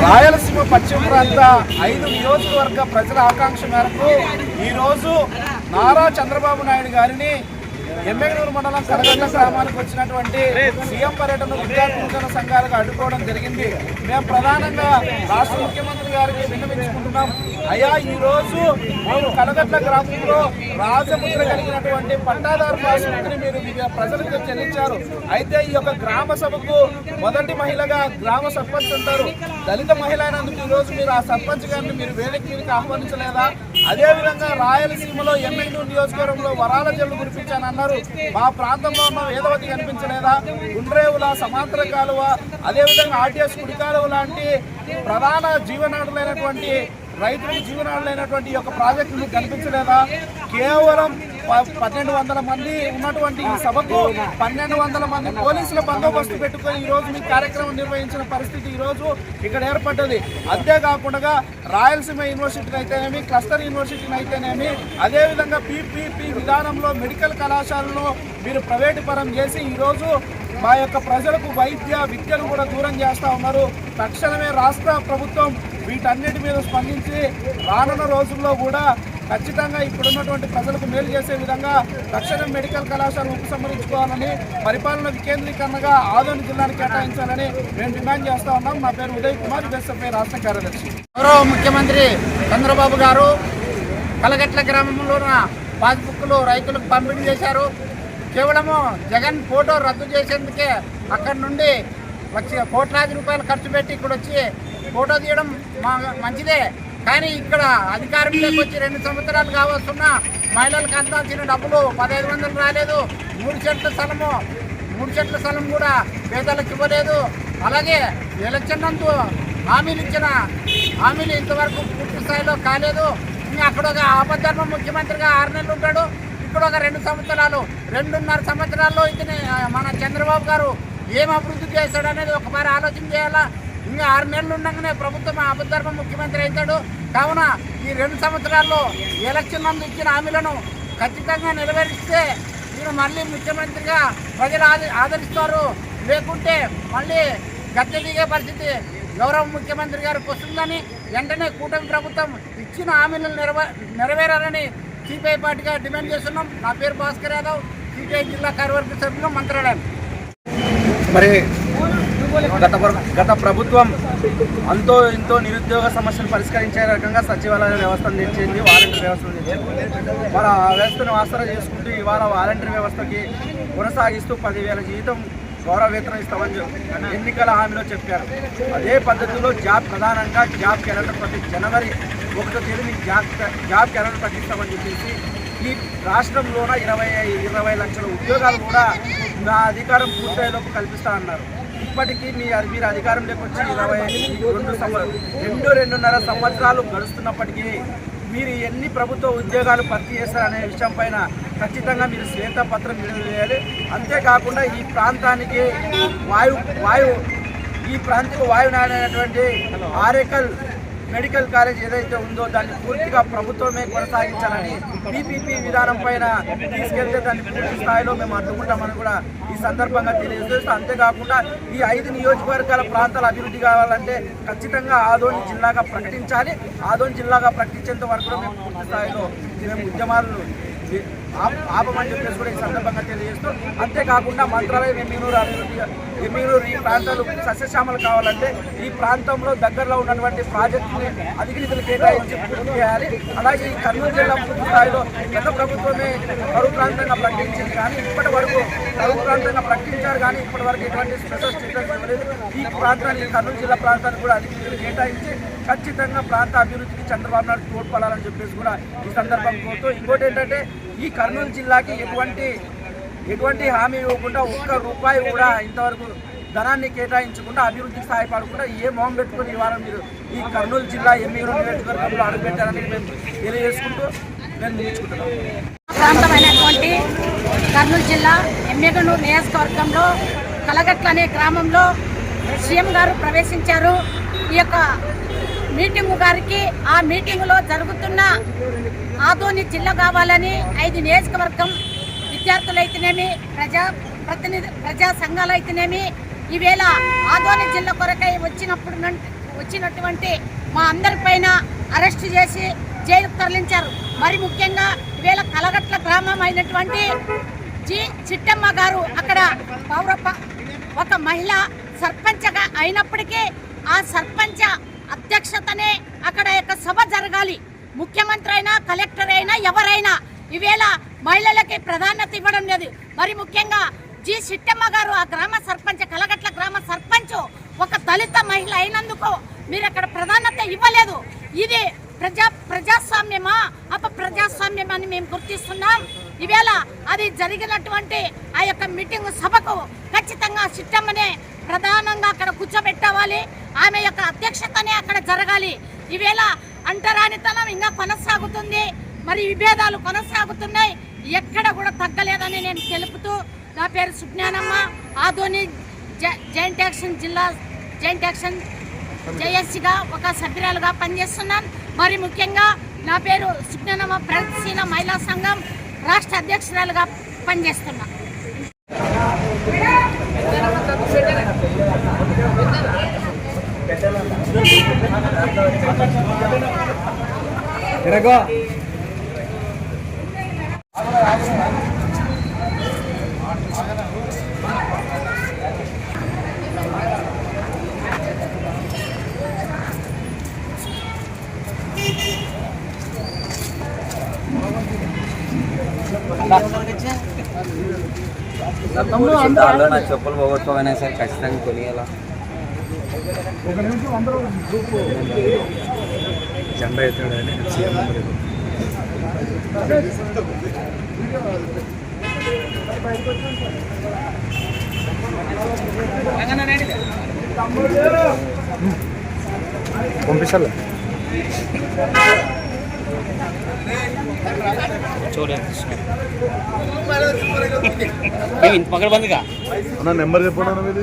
రాయలసీమ పశ్చిమ ప్రాంత 5 నియోజకవర్గ ప్రజల ఆకాంక్ష మేరకు ఈరోజు నారా చంద్రబాబు నాయుడు గారిని ఎమ్మెగనూరు మండలం కరగట్ల గ్రామానికి వచ్చినటువంటి సీఎం పర్యటన విద్యార్థి సంఘాలకు అడ్డుకోవడం జరిగింది. మేము ప్రధానంగా రాష్ట్ర ముఖ్యమంత్రి గారికి విన్నవించుకుంటున్నాం. అయ్యా, ఈరోజు మేము కరగట్ల గ్రామంలో రాజముద్ర కలిగినటువంటి పట్టాదారు పాస్బుక్ని మీరు ప్రజలకు చెల్లించారు. అయితే ఈ యొక్క గ్రామ సభకు మొదటి మహిళగా గ్రామ సర్పంచ్ ఉంటారు. దళిత మహిళ అయినందుకు ఈరోజు మీరు ఆ సర్పంచ్ గారిని మీరు వేదిక మీదకి ఆహ్వానించలేదా? అదేవిధంగా రాయలసీమలో ఎమ్మెగనూరు నియోజకవర్గంలో వరాల జల్లు కురిపించానన్నారు. మా ప్రాంతంలో ఉన్న వేదవతి కనిపించలేదా? గుండ్రేవుల, సమాంతర కాలువ, అదేవిధంగా ఆర్టీఎస్ కుడి కాలువ లాంటి ప్రధాన జీవనాడులైనటువంటి రైతులకు జీవనాడులైనటువంటి యొక్క ప్రాజెక్టులు కనిపించలేదా? కేవలం 1200 మంది ఉన్నటువంటి ఈ సభకు 1200 మంది పోలీసుల బందోబస్తు పెట్టుకొని ఈరోజు మీ కార్యక్రమం నిర్వహించిన పరిస్థితి ఈరోజు ఇక్కడ ఏర్పడ్డది. అంతేకాకుండా రాయలసీమ యూనివర్సిటీని అయితేనేమి, క్లస్టర్ యూనివర్సిటీని అయితేనేమి, అదేవిధంగా పీపీపీ విధానంలో మెడికల్ కళాశాలను మీరు ప్రైవేటు పరం చేసి ఈరోజు మా యొక్క ప్రజలకు విద్యను కూడా దూరం చేస్తూ ఉన్నారు. తక్షణమే రాష్ట్ర ప్రభుత్వం వీటన్నిటి మీద స్పందించి రానున్న రోజుల్లో కూడా ఖచ్చితంగా ఇప్పుడున్నటువంటి ప్రజలకు మేలు చేసే విధంగా తక్షణం మెడికల్ కళాశాలను ఉపసంహరించుకోవాలని, పరిపాలన వికేంద్రీకరణగా ఆదోని జిల్లాను కేటాయించాలని మేము డిమాండ్ చేస్తూ ఉన్నాం. నా పేరు ఉదయ్ కుమార్, బీఎస్ఎఫ్ఐ రాష్ట్ర కార్యదర్శి. గౌరవ ముఖ్యమంత్రి చంద్రబాబు గారు కలగట్ల గ్రామంలో పాస్బుక్లు రైతులకు పంపిణీ చేశారు. కేవలము జగన్ ఫోటో రద్దు చేసేందుకే అక్కడి నుండి కోట్లాది రూపాయలు ఖర్చు పెట్టి ఇక్కడ వచ్చి ఫోటో తీయడం మంచిదే. కానీ ఇక్కడ అధికారంలోకి వచ్చి 2 సంవత్సరాలు కావస్తున్న మహిళలకు అందాల్సిన డబ్బులు 1500 రాలేదు. 3 సెంట్ల స్థలం కూడా పేదలకు ఇవ్వలేదు. అలాగే ఎలక్షన్ నందు హామీలు ఇంతవరకు పూర్తి స్థాయిలో కాలేదు. ఇంకా అక్కడ ఒక ఆపద్ధర్మ ముఖ్యమంత్రిగా 6 నెలలు ఉంటాడు. ఇక్కడ ఒక 2.5 సంవత్సరాల్లో ఇతని మన చంద్రబాబు గారు ఏం అభివృద్ధి చేస్తాడనేది ఒకసారి ఆలోచన చేయాలా. ఇంకా 6 నెలలు ఉండగానే ప్రభుత్వం అబద్ధర్మ ముఖ్యమంత్రి అవుతాడు. కావున ఈ 2 సంవత్సరాల్లో ఎలక్షన్ నందు ఇచ్చిన హామీలను ఖచ్చితంగా నెరవేరిస్తే మీరు మళ్ళీ ముఖ్యమంత్రిగా ప్రజలు ఆదరిస్తారు. లేకుంటే మళ్ళీ గద్దె దిగే పరిస్థితి గౌరవ ముఖ్యమంత్రి గారికి వస్తుందని వెంటనే కూటమి ప్రభుత్వం ఇచ్చిన హామీలను నెరవేరాలని సిపిఐ పార్టీగా డిమాండ్ చేస్తున్నాం. నా పేరు భాస్కర్ యాదవ్, సిపిఐ జిల్లా కార్యవర్గ సభ్యులు, మంత్రాలయం. మరి గత ప్రభుత్వం అంతో ఇంతో నిరుద్యోగ సమస్యను పరిష్కరించే రకంగా సచివాలయ వ్యవస్థను తెచ్చింది, వాలంటీర్ వ్యవస్థను తెచ్చింది. వాళ్ళ వ్యవస్థను ఆసరా చేసుకుంటూ ఇవాళ వాలంటీర్ వ్యవస్థకి కొనసాగిస్తూ 10,000 జీతం గౌరవ వేతనం ఇస్తామని ఎన్నికల హామీలో చెప్పారు. అదే పద్ధతిలో ప్రధానంగా జాబ్ క్యాలెండర్ ప్రతి జనవరి 1వ తేదీని జాబ్ క్యాలెండర్ ప్రకటిస్తామని చెప్పేసి ఈ రాష్ట్రంలోన 20 లక్షల ఉద్యోగాలు కూడా నా అధికారం పూర్తయ్యేలోపు కల్పిస్తానన్నారు. ఇప్పటికీ మీరు అధికారంలోకి వచ్చి 2.5 సంవత్సరాలు గడుస్తున్నప్పటికీ మీరు ఎన్ని ప్రభుత్వ ఉద్యోగాలు భర్తీ చేస్తారనే విషయం పైన ఖచ్చితంగా మీరు శ్వేతపత్రం విడుదల చేయాలి. అంతేకాకుండా ఈ ప్రాంతానికి వాయునాడైనటువంటి ఆరేకల్ మెడికల్ కాలేజ్ ఏదైతే ఉందో దాన్ని పూర్తిగా ప్రభుత్వమే కొనసాగించాలని, పీపీపీ విధానం పైన తీసుకెళ్తే దాన్ని పూర్తి స్థాయిలో మేము అడ్డుకుంటామని కూడా ఈ సందర్భంగా తెలియజేస్తూ, అంతేకాకుండా ఈ 5 నియోజకవర్గాల ప్రాంతాల అభివృద్ధి కావాలంటే ఖచ్చితంగా ఆదోని జిల్లాగా ప్రకటించాలి. ఆదోని జిల్లాగా ప్రకటించేంత వరకు కూడా మేము పూర్తి స్థాయిలో మేము ఉద్యమాలను ఆపమని చెప్పేసి కూడా ఈ సందర్భంగా తెలియజేస్తూ, అంతేకాకుండా మంత్రాలయం ఎమ్మిగనూరు ఈ ప్రాంతాలు సస్యశ్యామలు కావాలంటే ఈ ప్రాంతంలో దగ్గరలో ఉన్నటువంటి ప్రాజెక్టుని అధికారులు కేటాయించి పూర్తి చేయాలి. అలాగే ఈ కర్నూలు జిల్లా పూర్తి స్థాయిలో గత ప్రభుత్వమే కరువు ప్రాంతంగా ప్రకటించింది, కానీ ఇప్పటి వరకు కరువు ప్రాంతంగా ప్రకటించారు కానీ ఇప్పటి వరకు ఎటువంటి స్పెషల్ స్టేటస్ ఇవ్వలేదు. ఈ ప్రాంతాన్ని కర్నూలు జిల్లా ప్రాంతాన్ని కూడా అధికారులు కేటాయించి ఖచ్చితంగా ప్రాంత అభివృద్ధికి చంద్రబాబు నాయుడు తోడ్పడాలని చెప్పేసి కూడా ఈ సందర్భం కోరుతూ, ఇంకోటి ఏంటంటే ఈ కర్నూలు జిల్లాకి ఎటువంటి హామీ ఇవ్వకుండా ₹1 కూడా ఇంతవరకు ధనాన్ని కేటాయించకుండా అభివృద్ధికి సహాయపడకుండా ఏ మొహం పెట్టుకుని ఇవాళ మీరు ఈ కర్నూలు జిల్లా ఎమ్మిగనూరు నియోజకవర్గంలో అడుగుపెట్టారని మేము తెలియజేసుకుంటూ నేను ముగించుకుంటున్నాను. ప్రాంతమైనటువంటి కర్నూలు జిల్లా ఎమ్మిగనూరు నియోజకవర్గంలో కలగట్ల అనే గ్రామంలో సీఎం గారు ప్రవేశించారు. ఈ యొక్క మీటింగు గారికి ఆ మీటింగులో జరుగుతున్న ఆదోని జిల్లా కావాలని 5 నియోజకవర్గం విద్యార్థులైతేనేమి, ప్రజా సంఘాలు అయితేనేమి, ఈవేళ ఆదోని జిల్లా కొరకై వచ్చినటువంటి మా అందరిపైన అరెస్ట్ చేసి జైలుకు తరలించారు. మరి ముఖ్యంగా ఈవేళ కలగట్ల గ్రామం అయినటువంటి జి చిట్టమ్మ గారు అక్కడ ఒక మహిళ సర్పంచ్గా అయినప్పటికీ ఆ సర్పంచ్ అధ్యక్షతనే అక్కడ యొక్క సభ జరగాలి. ముఖ్యమంత్రి అయినా కలెక్టర్ అయినా ఎవరైనా ఈవేళ మహిళలకి ప్రాధాన్యత ఇవ్వడం లేదు. మరి ముఖ్యంగా జి చిట్టమ్మ గారు ఆ గ్రామ సర్పంచ్, కలగట్ల గ్రామ సర్పంచ్ ఒక దళిత మహిళ అయినందుకు మీరు అక్కడ ప్రాధాన్యత ఇవ్వలేదు. ఇది ప్రజాస్వామ్యమా ప్రజాస్వామ్యం అని మేము గుర్తిస్తున్నాం. ఈవేళ అది జరిగినటువంటి ఆ యొక్క మీటింగ్ సభకు ఖచ్చితంగా చిట్టమ్మనే ప్రధానంగా అక్కడ కూర్చోబెట్టవాలి. ఆమె యొక్క అధ్యక్షతనే అక్కడ జరగాలి. ఈవేళ అంటరానితనం ఇంకా కొనసాగుతుంది, మరి విభేదాలు కొనసాగుతున్నాయి, ఎక్కడ కూడా తగ్గలేదని నేను తెలుపుతూ, నా పేరు సుజ్ఞానమ్మ, ఆదోని జాయింట్ యాక్షన్ జిల్లా జాయింట్ యాక్షన్ జేఎస్సీగా ఒక సభ్యురాలుగా పనిచేస్తున్నాను. మరి ముఖ్యంగా నా పేరు సుజ్ఞానమ్మ, ప్రగతిశీల మహిళా సంఘం రాష్ట్ర అధ్యక్షురాలుగా పనిచేస్తున్నా. నా చెప్పులు పోగొట్టుకోమైనా సార్ ఖచ్చితంగా కొనియాలా. జెండా ఎత్తాడని పంపిస్తాలే. పక్కన బందిగా నెంబర్ చెప్పండి.